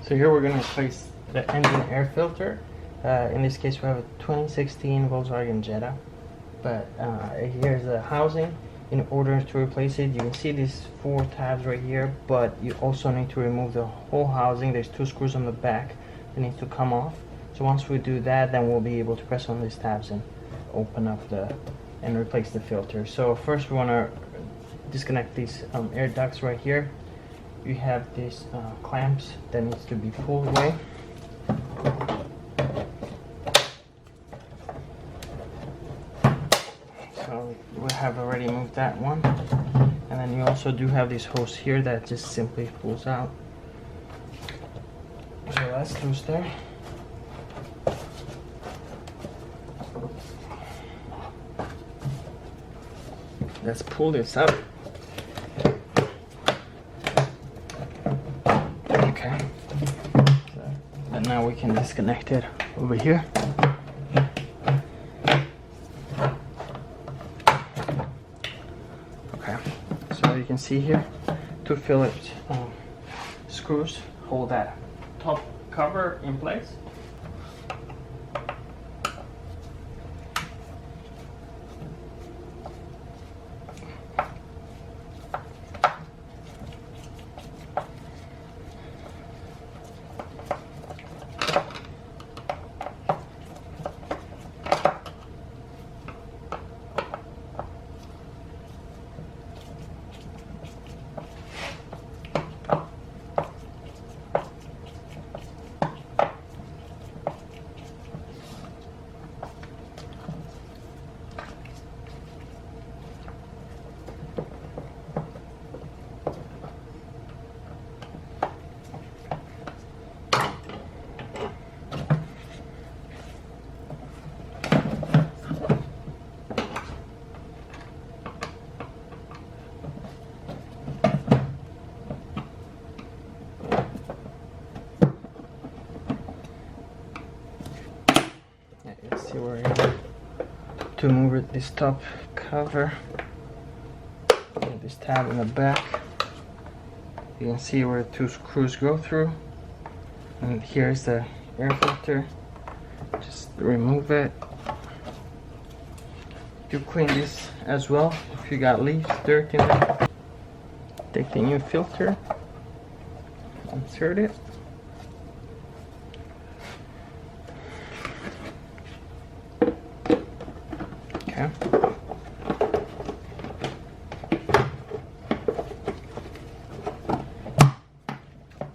So here we're going to replace the engine air filter. In this case we have a 2016 Volkswagen Jetta, but here's the housing. In order to replace it, you can see these 4 tabs right here, but you also need to remove the whole housing. There's 2 screws on the back that need to come off. So once we do that, then we'll be able to press on these tabs and open up and replace the filter. So first we want to disconnect these air ducts right here. You have these clamps that needs to be pulled away. So we have already moved that one, and then you also do have this hose here that just simply pulls out. So that's loose there. Let's pull this up. Okay. And now we can disconnect it over here. Okay. So you can see here, 2 Phillips screws hold that top cover in place. See where I am to move this top cover. This tab in the back. You can see where 2 screws go through, and here's the air filter. Just remove it. You clean this as well if you got leaves, dirt in it. Take the new filter, insert it. Okay.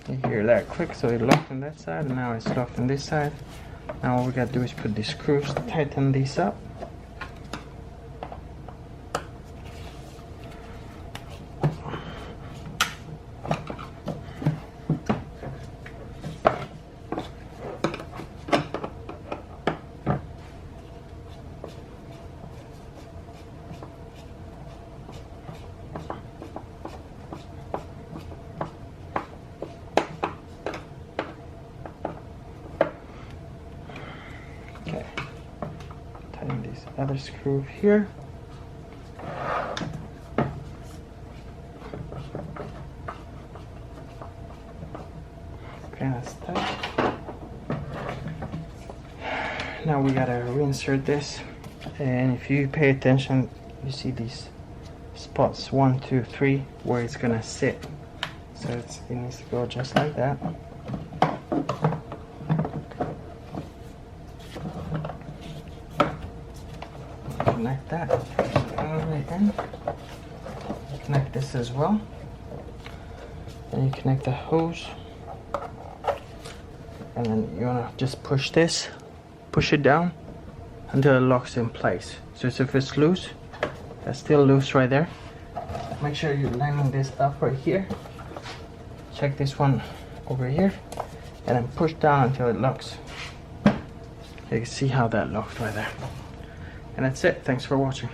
You hear that click, so it locked on that side, and now it's locked on this side. Now all we gotta do is put these screws, tighten these up. Okay, tighten this other screw here. Okay, that's tight. Now we gotta reinsert this, and if you pay attention, you see these spots 1, 2, 3 where it's gonna sit. So it needs to go just like that. Connect that all the way in. Connect this as well. Then you connect the hose, and then you wanna just push this, push it down until it locks in place. So if it's loose, that's still loose right there. Make sure you're lining this up right here. Check this one over here, and then push down until it locks. You can see how that locked right there. And that's it. Thanks for watching.